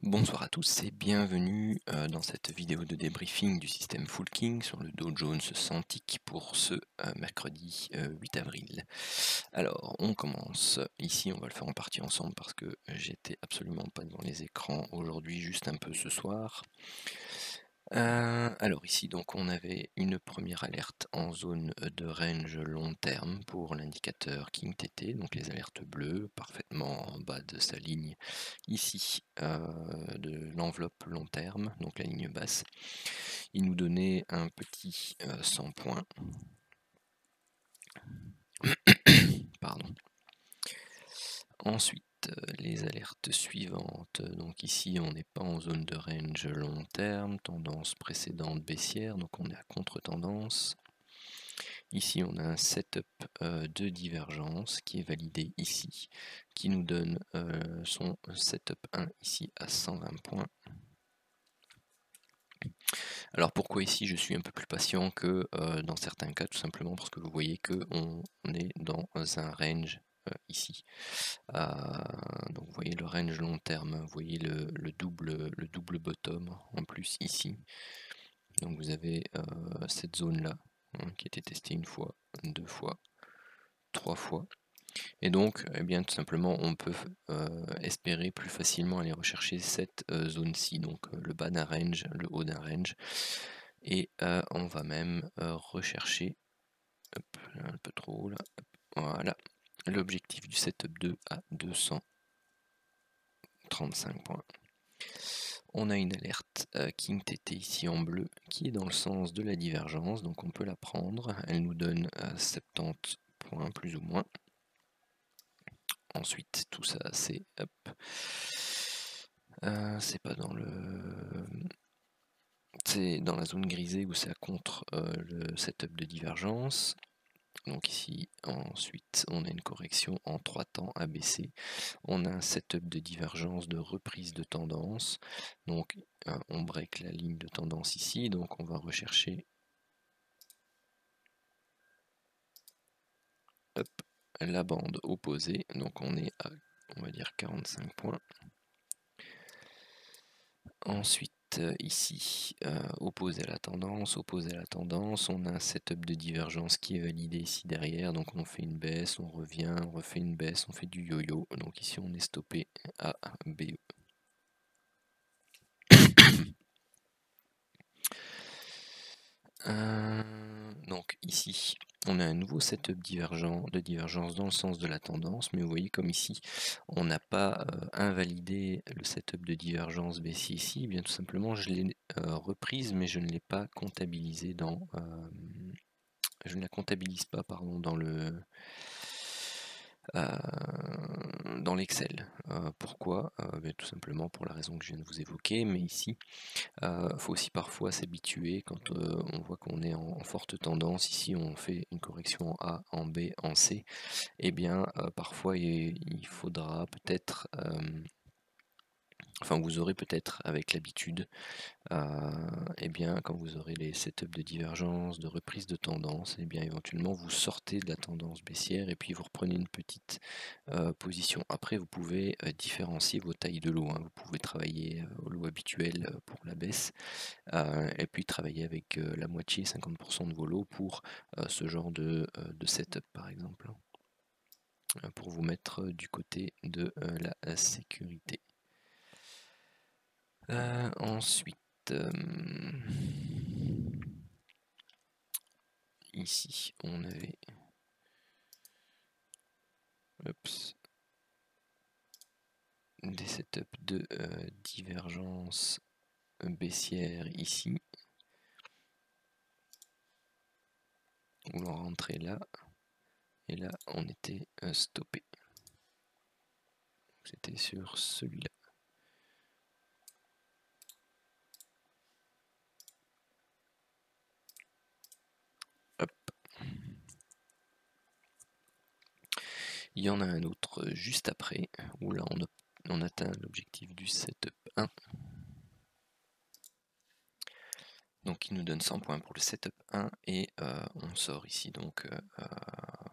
Bonsoir à tous et bienvenue dans cette vidéo de débriefing du système Full King sur le Dow Jones 100 Tick pour ce mercredi 8 avril. Alors on commence, ici on va le faire en partie ensemble parce que j'étais absolument pas devant les écrans aujourd'hui, juste un peu ce soir. Alors ici donc on avait une première alerte en zone de range long terme pour l'indicateur King TT, donc les alertes bleues parfaitement en bas de sa ligne ici de l'enveloppe long terme, donc la ligne basse. Il nous donnait un petit 100 points. Pardon. Ensuite, les alertes suivantes. Donc ici, on n'est pas en zone de range long terme, tendance précédente baissière, donc on est à contre-tendance. Ici, on a un setup de divergence qui est validé ici, qui nous donne son setup 1 ici à 120 points. Alors pourquoi ici je suis un peu plus patient que dans certains cas, tout simplement parce que vous voyez qu'on est dans un range ici. Donc vous voyez le range long terme, vous voyez le double bottom en plus ici. Donc vous avez cette zone là qui a été testée une fois, deux fois, trois fois. Et donc, eh bien, tout simplement, on peut espérer plus facilement aller rechercher cette zone-ci, donc le bas d'un range, le haut d'un range. Et on va même rechercher, hop, un peu trop haut là, voilà, l'objectif du setup 2 à 235 points. On a une alerte King TT ici en bleu qui est dans le sens de la divergence, donc on peut la prendre. Elle nous donne 70 points plus ou moins. Ensuite, tout ça, c'est c'est pas dans le. C'est dans la zone grisée où c'est à contre le setup de divergence. Donc ici, ensuite, on a une correction en 3 temps ABC. On a un setup de divergence de reprise de tendance. Donc on break la ligne de tendance ici. Donc on va rechercher la bande opposée. Donc on est à, on va dire, 45 points. Ensuite, ici, opposé à la tendance, on a un setup de divergence qui est validé ici derrière, donc on fait une baisse, on revient, on refait une baisse, on fait du yo-yo, donc ici on est stoppé à BE. Donc ici, on a un nouveau setup de divergence dans le sens de la tendance, mais vous voyez comme ici, on n'a pas invalidé le setup de divergence baissier ici, eh bien tout simplement je l'ai reprise, mais je ne l'ai pas comptabilisé dans... je ne la comptabilise pas, pardon, dans le... dans l'Excel. Pourquoi tout simplement pour la raison que je viens de vous évoquer, mais ici, faut aussi parfois s'habituer quand on voit qu'on est en forte tendance. Ici, on fait une correction en A, en B, en C. Et bien, parfois, il faudra peut-être, enfin, vous aurez peut-être avec l'habitude, et bien, quand vous aurez les setups de divergence, de reprise de tendance, et bien, éventuellement, vous sortez de la tendance baissière et puis vous reprenez une petite position. Après, vous pouvez différencier vos tailles de lot, hein. Vous pouvez travailler au lot habituel pour la baisse, et puis travailler avec la moitié, 50% de vos lots pour ce genre de setup, par exemple, pour vous mettre du côté de la sécurité. Ensuite, ici, on avait des setups de divergence baissière ici. On va rentrer là, et là, on était stoppé. C'était sur celui-là. Hop. Il y en a un autre juste après, où là on atteint l'objectif du setup 1. Donc il nous donne 100 points pour le setup 1 et on sort ici donc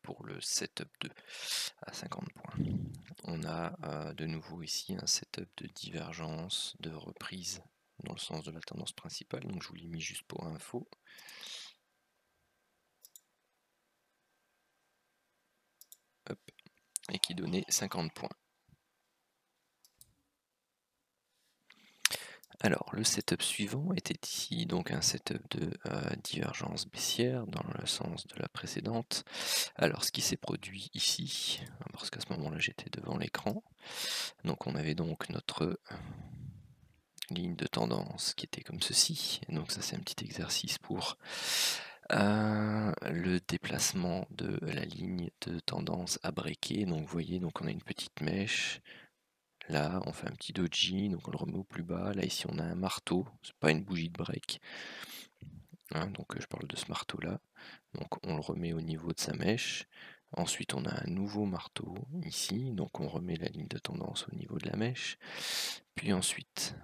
pour le setup 2 à 50 points. On a de nouveau ici un setup de divergence, de reprise dans le sens de la tendance principale, donc je vous l'ai mis juste pour info. Hop. Et qui donnait 50 points. Alors, le setup suivant était ici donc un setup de divergence baissière dans le sens de la précédente. Alors, ce qui s'est produit ici, parce qu'à ce moment-là j'étais devant l'écran, donc on avait donc notre ligne de tendance qui était comme ceci. Et donc ça c'est un petit exercice pour le déplacement de la ligne de tendance à breaker. Donc vous voyez, donc on a une petite mèche. Là, on fait un petit doji, donc on le remet au plus bas. Là, ici, on a un marteau, c'est pas une bougie de break. Hein, donc, je parle de ce marteau-là. Donc, on le remet au niveau de sa mèche. Ensuite, on a un nouveau marteau ici, donc on remet la ligne de tendance au niveau de la mèche. Puis ensuite,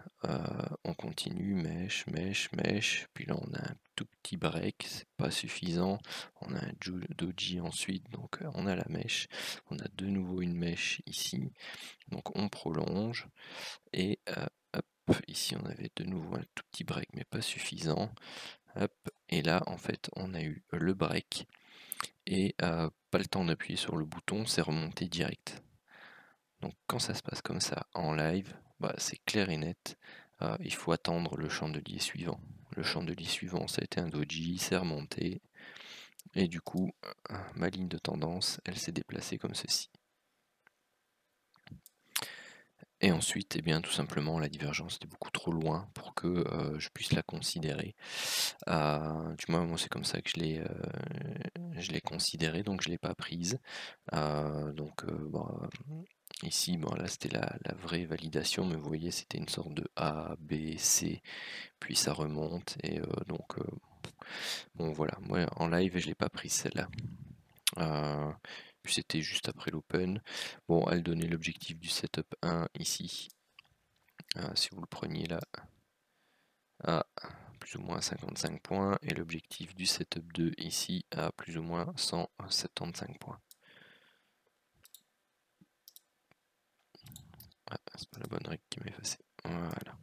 on continue, mèche, mèche, mèche. Puis là, on a un tout petit break, c'est pas suffisant. On a un doji ensuite, donc on a la mèche. On a de nouveau une mèche ici. Donc on prolonge et hop, ici on avait de nouveau un tout petit break mais pas suffisant. Hop, et là en fait on a eu le break et pas le temps d'appuyer sur le bouton, c'est remonté direct. Donc quand ça se passe comme ça en live, bah, c'est clair et net, il faut attendre le chandelier suivant. Le chandelier suivant ça a été un doji, c'est remonté et du coup ma ligne de tendance elle s'est déplacée comme ceci. Et ensuite, eh bien, tout simplement, la divergence était beaucoup trop loin pour que je puisse la considérer. Du moins, moi, c'est comme ça que je l'ai considérée, donc je ne l'ai pas prise. Ici, bon, là, c'était la vraie validation, mais vous voyez, c'était une sorte de A, B, C, puis ça remonte. Et bon, voilà, moi, en live, je ne l'ai pas prise celle-là. Puis c'était juste après l'open. Bon, elle donnait l'objectif du setup 1 ici. Si vous le preniez là à plus ou moins 55 points et l'objectif du setup 2 ici à plus ou moins 175 points. Ah, c'est pas la bonne règle qui m'a effacé. Voilà.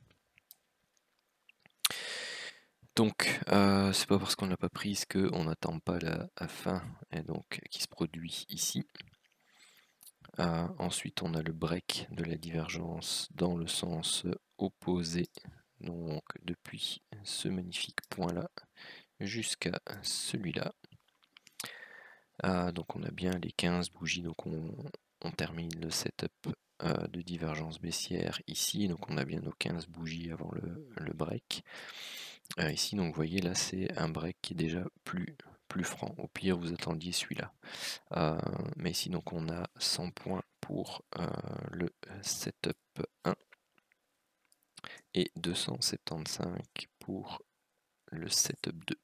Donc, c'est pas parce qu'on l'a pas prise qu'on n'attend pas la fin et donc qui se produit ici. Ensuite, on a le break de la divergence dans le sens opposé. Donc, depuis ce magnifique point-là jusqu'à celui-là. Donc, on a bien les 15 bougies. Donc, on termine le setup de divergence baissière ici. Donc, on a bien nos 15 bougies avant le break. Ici, donc, vous voyez, là, c'est un break qui est déjà plus franc. Au pire, vous attendiez celui-là. Mais ici, donc, on a 100 points pour le setup 1 et 275 pour le setup 2.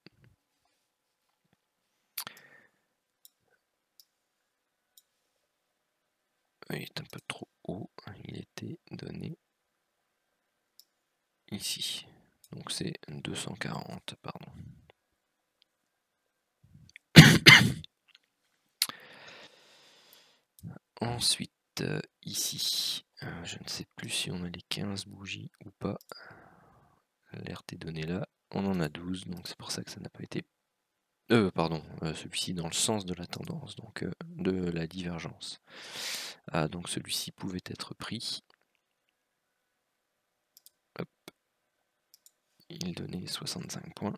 Il est un peu trop haut, il était donné ici. Donc c'est 240, pardon. Ensuite, ici, je ne sais plus si on a les 15 bougies ou pas. L'RT donné là, on en a 12, donc c'est pour ça que ça n'a pas été... celui-ci dans le sens de la tendance, donc de la divergence. Donc celui-ci pouvait être pris. Hop. Il donnait 65 points.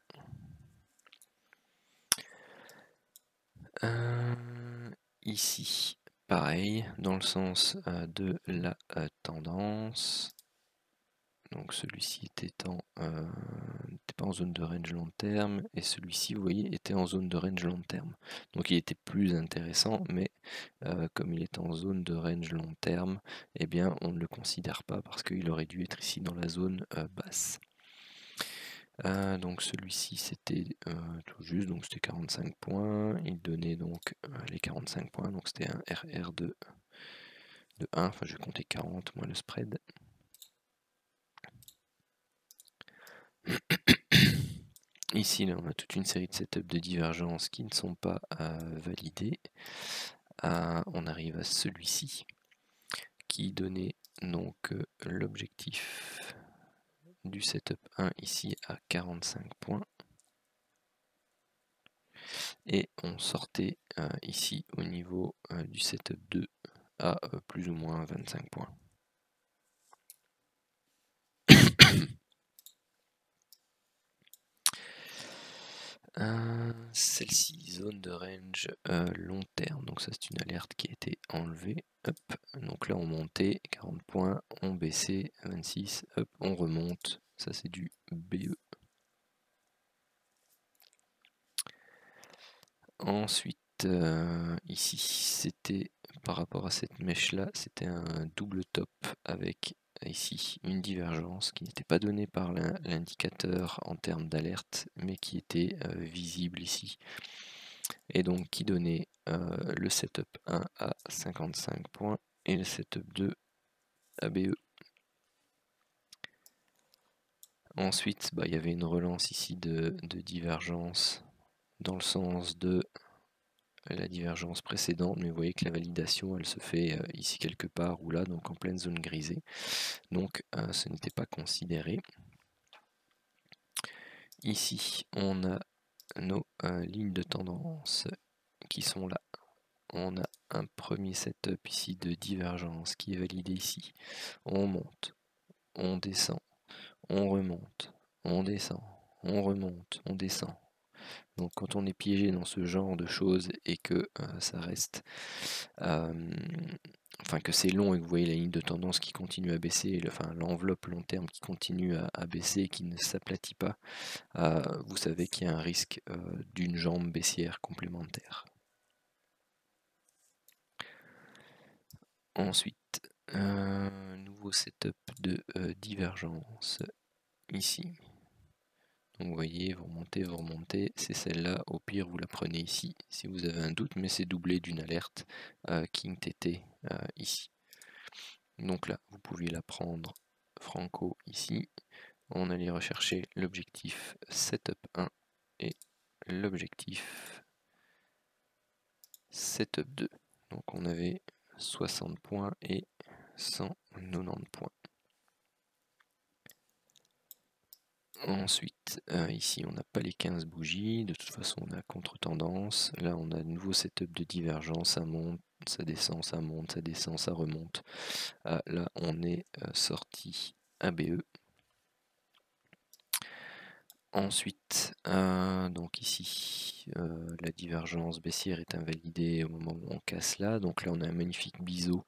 Ici, pareil, dans le sens de la tendance. Donc celui-ci était pas en zone de range long terme et celui-ci, vous voyez, était en zone de range long terme. Donc il était plus intéressant, mais comme il est en zone de range long terme, eh bien on ne le considère pas parce qu'il aurait dû être ici dans la zone basse. Donc celui-ci c'était tout juste, donc c'était 45 points, il donnait donc les 45 points, donc c'était un RR de 1, enfin je vais compter 40 moins le spread. Ici, là, on a toute une série de setups de divergence qui ne sont pas validés. On arrive à celui-ci qui donnait donc l'objectif du setup 1 ici à 45 points. Et on sortait ici au niveau du setup 2 à plus ou moins 25 points. Celle-ci, zone de range long terme, donc ça c'est une alerte qui a été enlevée. Hop. Donc là on montait 40 points, on baissait 26, hop, on remonte, ça c'est du BE. Ensuite ici c'était par rapport à cette mèche là, c'était un double top avec ici une divergence qui n'était pas donnée par l'indicateur en termes d'alerte mais qui était visible ici et donc qui donnait le setup 1 à 55 points et le setup 2 à BE. Ensuite il y avait une relance ici de divergence dans le sens de la divergence précédente, mais vous voyez que la validation elle se fait ici quelque part ou là, donc en pleine zone grisée, donc ce n'était pas considéré. Ici on a nos lignes de tendance qui sont là. On a un premier setup ici de divergence qui est validé ici. On monte, on descend, on remonte, on descend, on remonte, on descend. Donc quand on est piégé dans ce genre de choses et que ça reste, enfin que c'est long et que vous voyez la ligne de tendance qui continue à baisser, enfin l'enveloppe long terme qui continue à baisser et qui ne s'aplatit pas, vous savez qu'il y a un risque d'une jambe baissière complémentaire. Ensuite, nouveau setup de divergence ici. Donc vous voyez, vous remontez, c'est celle-là, au pire vous la prenez ici si vous avez un doute, mais c'est doublé d'une alerte King TT ici. Donc là, vous pouviez la prendre franco ici. On allait rechercher l'objectif setup 1 et l'objectif setup 2. Donc on avait 60 points et 190 points. Ensuite, ici on n'a pas les 15 bougies, de toute façon on a contre-tendance. Là on a de nouveau setup de divergence, ça monte, ça descend, ça monte, ça descend, ça remonte. Là on est sorti ABE. Ensuite, donc ici, la divergence baissière est invalidée au moment où on casse là. Donc là on a un magnifique biseau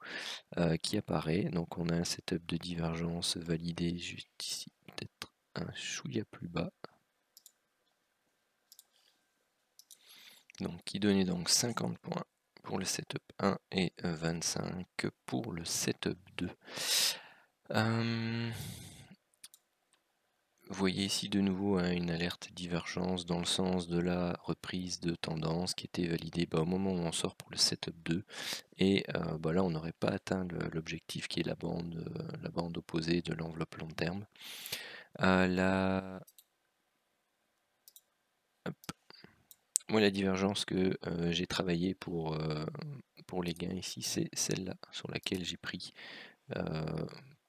qui apparaît. Donc on a un setup de divergence validé juste ici, peut-être un chouïa plus bas. Donc qui donnait donc 50 points pour le setup 1 et 25 pour le setup 2. Vous voyez ici de nouveau une alerte divergence dans le sens de la reprise de tendance qui était validée au moment où on sort pour le setup 2 et là on n'aurait pas atteint l'objectif qui est la bande opposée de l'enveloppe long terme. Moi la divergence que j'ai travaillé pour les gains ici, c'est celle-là sur laquelle j'ai pris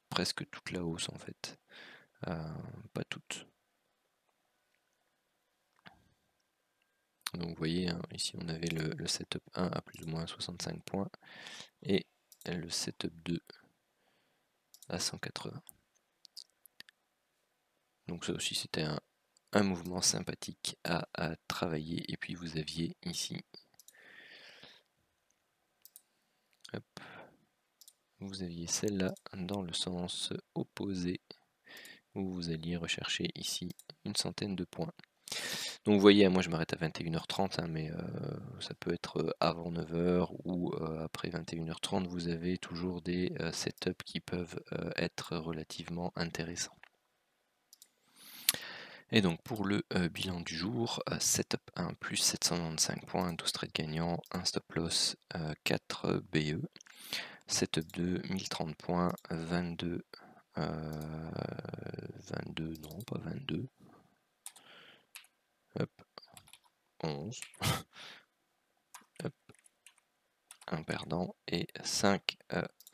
presque toute la hausse en fait, pas toute. Donc vous voyez, ici on avait le setup 1 à plus ou moins 65 points et le setup 2 à 180. Donc ça aussi c'était un mouvement sympathique à travailler. Et puis vous aviez ici, hop, vous aviez celle-là dans le sens opposé où vous alliez rechercher ici une centaine de points. Donc vous voyez, moi je m'arrête à 21h30, mais ça peut être avant 9h ou après 21h30, vous avez toujours des setups qui peuvent être relativement intéressants. Et donc pour le bilan du jour, setup 1 plus 795 points, 12 trades gagnants, 1 stop loss, 4 BE. Setup 2, 1030 points, 22, non pas 22, 11. Hop. Un perdant et 5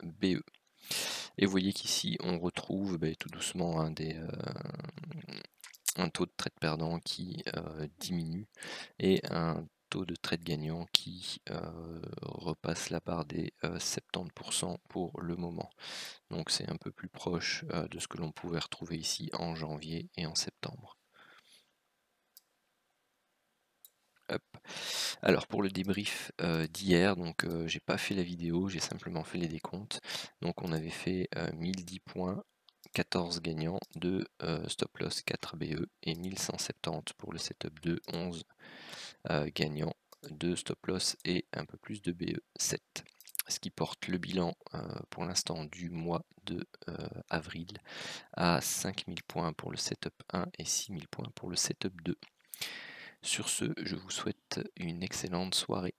BE. Et vous voyez qu'ici on retrouve tout doucement un taux de trade perdant qui diminue et un taux de trade gagnant qui repasse la barre des 70% pour le moment. Donc c'est un peu plus proche de ce que l'on pouvait retrouver ici en janvier et en septembre. Hop. Alors pour le débrief d'hier, donc j'ai pas fait la vidéo, j'ai simplement fait les décomptes. Donc on avait fait 1010 points, 14 gagnants, 2 stop loss, 4 BE et 1170 pour le setup 2, 11 gagnants, 2 stop loss et un peu plus de BE, 7. Ce qui porte le bilan pour l'instant du mois de avril à 5000 points pour le setup 1 et 6000 points pour le setup 2. Sur ce, je vous souhaite une excellente soirée.